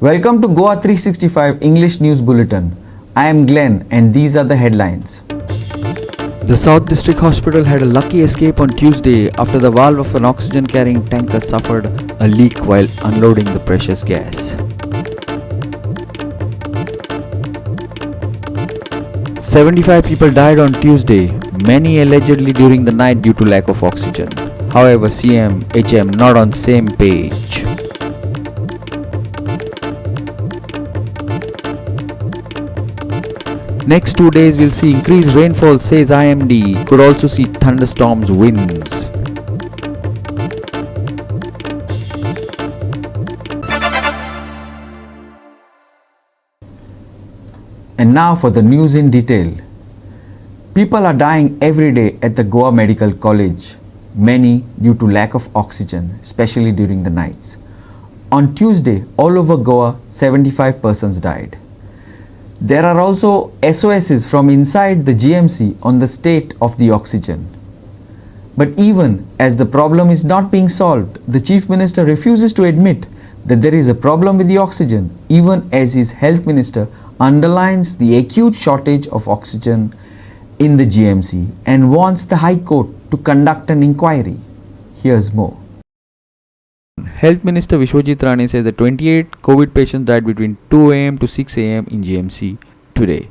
Welcome to Goa 365 English News Bulletin. I am Glenn and these are the headlines. The South District Hospital had a lucky escape on Tuesday after the valve of an oxygen carrying tanker suffered a leak while unloading the precious gas. 75 people died on Tuesday, many allegedly during the night due to lack of oxygen. However, CM HM not on same page. Next 2 days will see increased rainfall, says IMD. Could also see thunderstorms, winds. And now for the news in detail. People are dying every day at the Goa Medical College, many due to lack of oxygen, especially during the nights. On Tuesday, all over Goa, 75 persons died. There are also SOSs from inside the GMC on the state of the oxygen. But even as the problem is not being solved, the Chief Minister refuses to admit that there is a problem with the oxygen, even as his Health Minister underlines the acute shortage of oxygen in the GMC and wants the High Court to conduct an inquiry. Here's more. Health Minister Vishwajit Rane says that 28 COVID patients died between 2 am to 6 am in GMC today.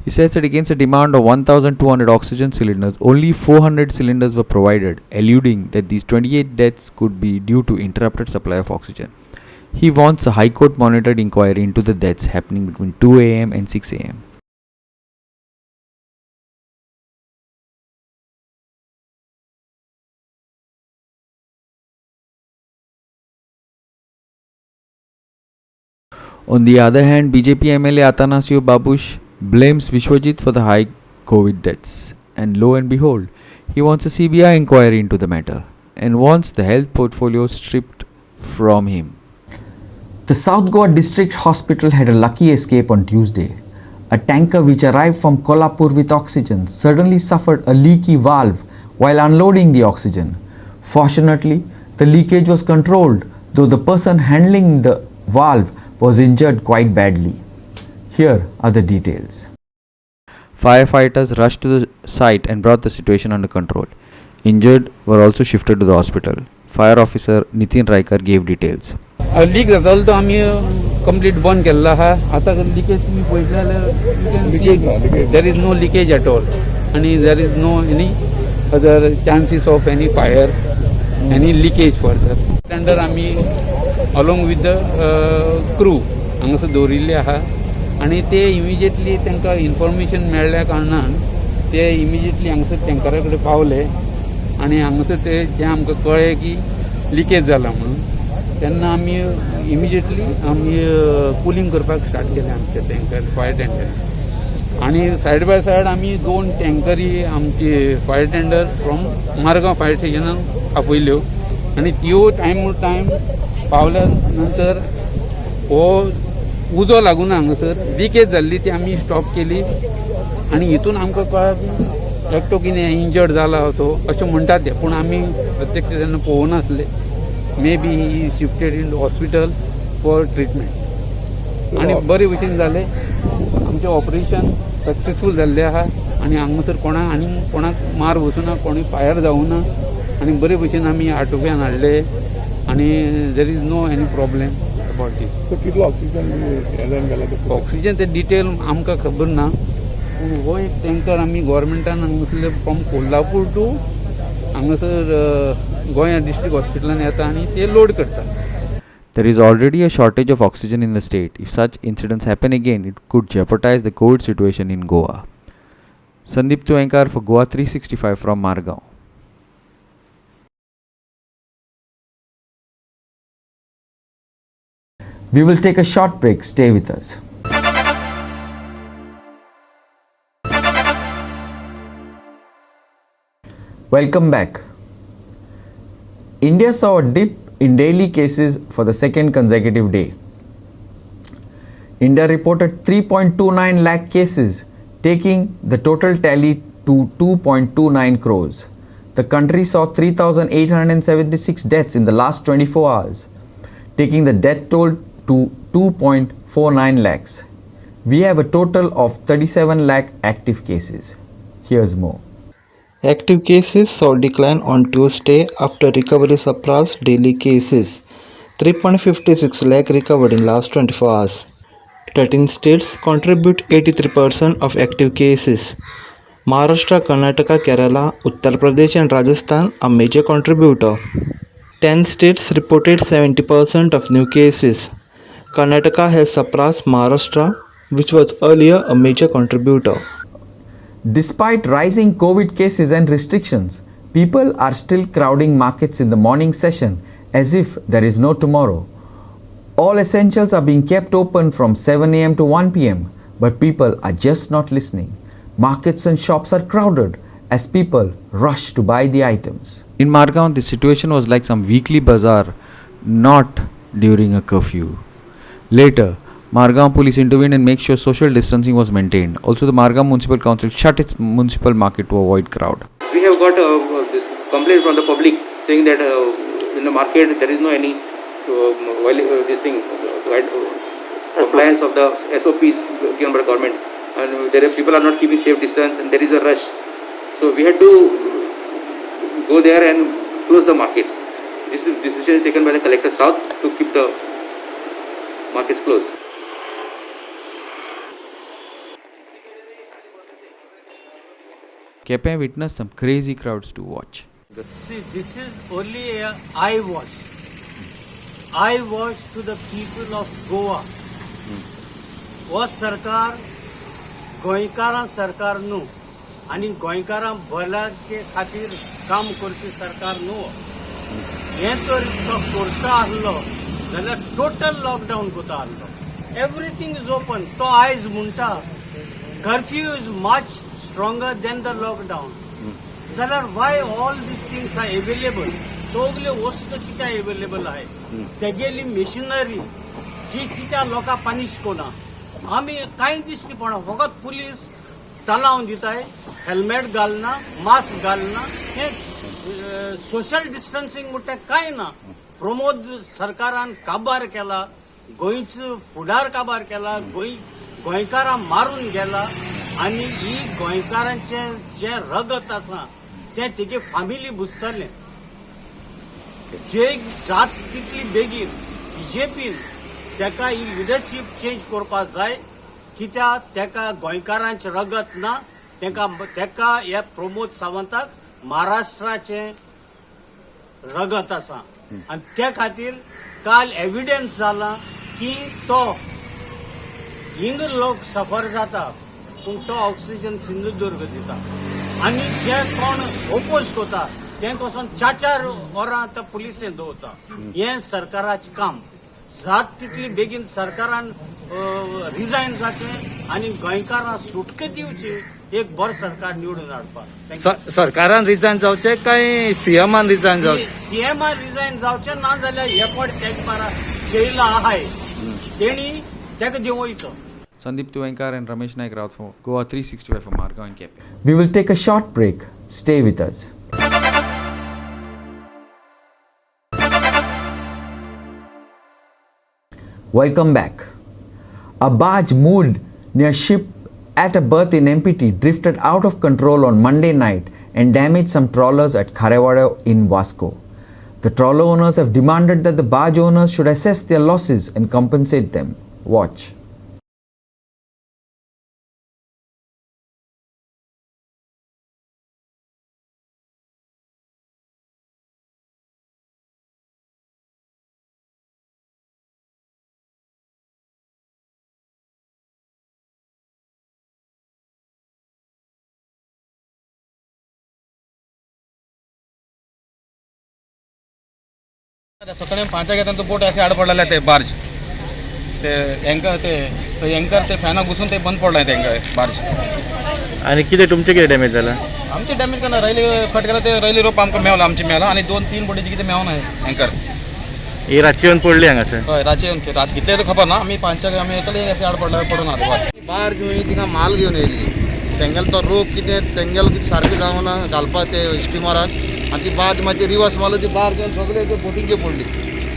He says that against a demand of 1,200 oxygen cylinders, only 400 cylinders were provided, alluding that these 28 deaths could be due to interrupted supply of oxygen. He wants a High Court monitored inquiry into the deaths happening between 2 am and 6 am. On the other hand, BJP MLA Atanasio Babush blames Vishwajit for the high COVID deaths. And lo and behold, he wants a CBI inquiry into the matter and wants the health portfolio stripped from him. The South Goa District Hospital had a lucky escape on Tuesday. A tanker which arrived from Kolhapur with oxygen suddenly suffered a leaky valve while unloading the oxygen. Fortunately, the leakage was controlled, though the person handling the valve was injured quite badly. Here are the details. Firefighters rushed to the site and brought the situation under control. Injured were also shifted to the hospital. Fire officer Nitin Raikar gave details. Leak जातालो तो आमी complete बंद केल्लो आहा आतां leakage तुमी पळयत जाल्यार there is no leakage at all आनी there is no any other chances of any fire any leakage further tender आमी अलोंग विथ द क्रू हांगासर दवरिल्ले आहा आनी ते इमिजिएटली तांकां इन्फॉर्मेशन मेळ्ळ्या कारणान ते इमिजिएटली हांगासर टँकरा कडेन पावले आनी हांगासर ते आमकां कळ्ळें की लिकेज जाला म्हणून तेन्ना आमी इमिजिएटली आमी कुलींग करपाक स्टार्ट केलें आमचे टँकर फायर टेंडर आनी सायड बाय सायड आमी 2 टँकरी आमची fire tender from Margao fire स्टेशनान आपयल्यो आनी त्यो टायम पावल्या नंतर हो उजो लागून हांगासर लिकेज जाल्ली ती आमी स्टॉप केली आनी हितून आमकां कळ्ळें की एकटो कितें इंजर्ड जाला असो अशें म्हणटात ते पूण आमी प्रत्यक्ष तेन्ना पळोवनासले may be he shifted in hospital for treatment आनी बरे भशेन जालें आमचें ऑपरेशन सक्सेसफूल जाल्लें आहा आनी हांगासर कोणाक मार वचूना कोणी फायर जावना आनी बरे भशेन आमी आटोप्यान हाडले आनी there is no any problem about this. कितलो ऑक्सिजन ऑक्सिजन ते डिटेल आमकां खबर ना पूण हो एक टँकर आमी गोवोरमेंटान हांगासरले फ्रॉम कोल्हापूर टू हांगासर गोंया डिस्ट्रिक्ट हॉस्पिटलान येता आनी ते लोड करता. There is already a shortage of oxygen in the state. If such incidents happen again, it could jeopardize the COVID situation in Goa. Sandeep Tuenkar for Goa 365 from Margao. We will take a short break. Stay with us. Welcome back. India saw a dip in daily cases for the second consecutive day. India reported 3.29 lakh cases, taking the total tally to 2.29 crores. The country saw 3,876 deaths in the last 24 hours, taking the death toll to 2.49 lakhs. We have a total of 37 lakh active cases. Here's more. Active cases saw decline on Tuesday after recovery surpassed daily cases. 3.56 lakh recovered in last 24 hours. 13 states contribute 83% of active cases. Maharashtra, Karnataka, Kerala, Uttar Pradesh and Rajasthan are major contributor. 10 states reported 70% of new cases. Karnataka has surpassed Maharashtra, which was earlier a major contributor. Despite rising COVID cases and restrictions, people are still crowding markets in the morning session as if there is no tomorrow. All essentials are being kept open from 7 am to 1 pm, but people are just not listening. Markets and shops are crowded as people rush to buy the items. In Margaon, the situation was like some weekly bazaar, not during a curfew. Later, Margaon police intervened and make sure social distancing was maintained. Also, the Margaon Municipal Council shut its municipal market to avoid crowd. We have got this complaint from the public saying that in the market there is no any this thing compliance of the SOPs given by the government, and people are not keeping safe distance, and there is a rush. So we had to go there and close the market. This is decision taken by the collector south to keep the markets closed. Kepe witnessed some crazy crowds to watch. See, this is only a eye wash. Eye wash to the people of Goa. वो सरकार गोंयकारां सरकार न्हू आनी गोंयकारां भलाके खातीर काम करपी सरकार न्हू. हें तर तो करता आसलो जाल्यार टोटल लॉकडावन करता आसलो. Everything is open. तो आयज म्हणटा curfew is much stronger than the lockdown. जाल्यार why all these things are available? सगळे वस्तू कित्याक available आहे? तेगेली मेशिनरी जी कित्याक लोकां पनिश कोना. आमी कांय दिसती पण फकत पुलीस तलावन दिताय, हेल्मेट घालना, मास्क घालना, हे सोशल डिस्टन्सिंग म्हणटा कांय ना. प्रमोद सरकारान काबार केला, गोंयचो फुडार काबार केला, गोंयकारां मारून गेला आनी ही गोंयकारांचे जे रगत आसा तें तेगे फामिली बुसतलें. जे जात तितली बेगीन बीजेपीन तेका ही लिडरशीप चेंज करपा जाय, कित्याक तेका गोंयकारांचें रगत ना. तेका ह्या प्रमोद सावंताक महाराष्ट्राचें रगत आसा आनी त्या खातीर काल एविडन्स जाला की तो हिंग लोक सफर जाता पूण तो ऑक्सिजन सिंधुदुर्ग दिता आनी जे कोण ओपोज करता ते कोसून 4 वरां आतां पुलिसेन दवरता. हें सरकाराचें काम. जात तितली बेगीन सरकारान रिजायन जाचें आनी गोंयकारां सुटका दिवची, एक बरो सरकार निवडून हाडपाक. सरकारान रिजायन जावचें काय सीएमान रिजायन जावचें? सीएमान रिजायन जावचें ना जाल्यार हे पड तेजे बारा जैला आहाय तेणी तेका देंवयचो. Sandeep Tuvenkar and Ramesh Naik Raut for Goa 365 for Margaon and Kepe. We will take a short break. Stay with us. Welcome back. A barge moored near ship at a berth in MPT drifted out of control on Monday night and damaged some trawlers at Kharewada in Vasco. The trawler owners have demanded that the barge owners should assess their losses and compensate them. Watch. सकाळी 5 येताना तो boat असे आड पडलेला ते barge ते anchor ते फॅना घुसून ते बंद पडलाय तेंका बार्ज. आणि किती तुमचे किती डॅमेज झाला? आमचे डॅमेज करना रैली कट केला ते रैली रोप आमकां मेवला आमची मेवला आणि 2-3 बोटीची कितें मेवना एंकर. ही रातची येवन पडली हांगासर? हय रातची येवन रात कितले तो खबर ना. आमी 5 आमी येतले असे आड पडून आलो. बार्ज थिंगा माल घेवन येयल्ली, तेंगेलो तो रोप कितें तेंगेलो कितें सारकें जावना घालपा ते स्टिमरान, आनी ती बार्ज मागीर रिवर्स मारली, ती बार्ज सगळे ते बोटींचे पडली.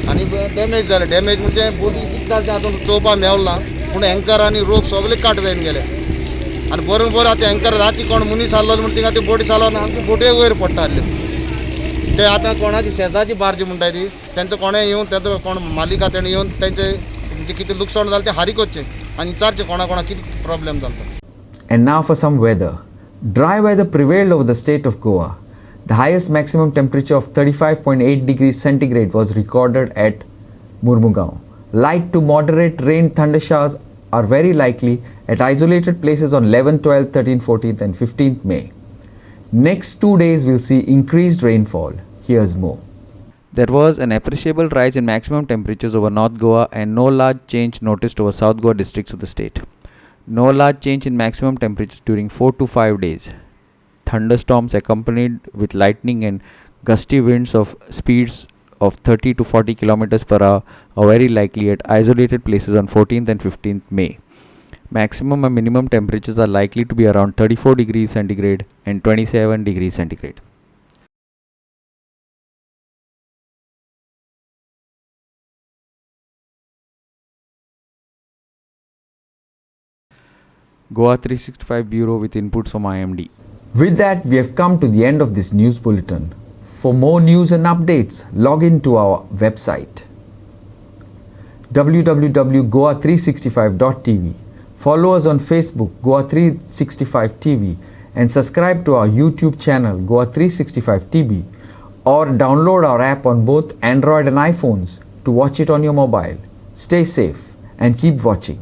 आनी डॅमेज जालें. डॅमेज म्हणजे बोटी कितें जालें तें आतां चोवपा मेवलें ना. पूण एंकर आनी रोप सगळे काट जायन गेले. आनी बरोबर आतां एंकर राती कोण मनीस आसलो म्हण थिंगा ती बोटी चालव ना आमची बोटी वयर पडटा आसल्यो. ते आतां कोणाची शेजाची बार्जी म्हणटाय ती तेंचो कोणें येवन तेचो कोण मालिका तेणें येवन तेंचे म्हणजे कितें लुकसाण जालें तें हारीक वचचें आनी विचारचें कोणा कितें प्रॉब्लेम जालो. And now for some weather. Dry weather prevailed over the state of Goa. The highest maximum temperature of 35.8 degrees centigrade was recorded at Murmugaon. Light to moderate rain thunder showers are very likely at isolated places on 11th, 12th, 13th, 14th and 15th May. Next 2 days will see increased rainfall. Here's more. There was an appreciable rise in maximum temperatures over North Goa and no large change noticed over South Goa districts of the state. No large change in maximum temperatures during 4 to 5 days. Thunderstorms accompanied with lightning and gusty winds of speeds of 30 to 40 kilometers per hour are very likely at isolated places on 14th and 15th May. Maximum and minimum temperatures are likely to be around 34 degrees centigrade and 27 degrees centigrade. Goa 365 Bureau with inputs from IMD. With that, we have come to the end of this news bulletin. For more news and updates, log in to our website www.goa365.tv. Follow us on Facebook Goa365 TV and subscribe to our YouTube channel Goa365 TV or download our app on both Android and iPhones to watch it on your mobile. Stay safe and keep watching.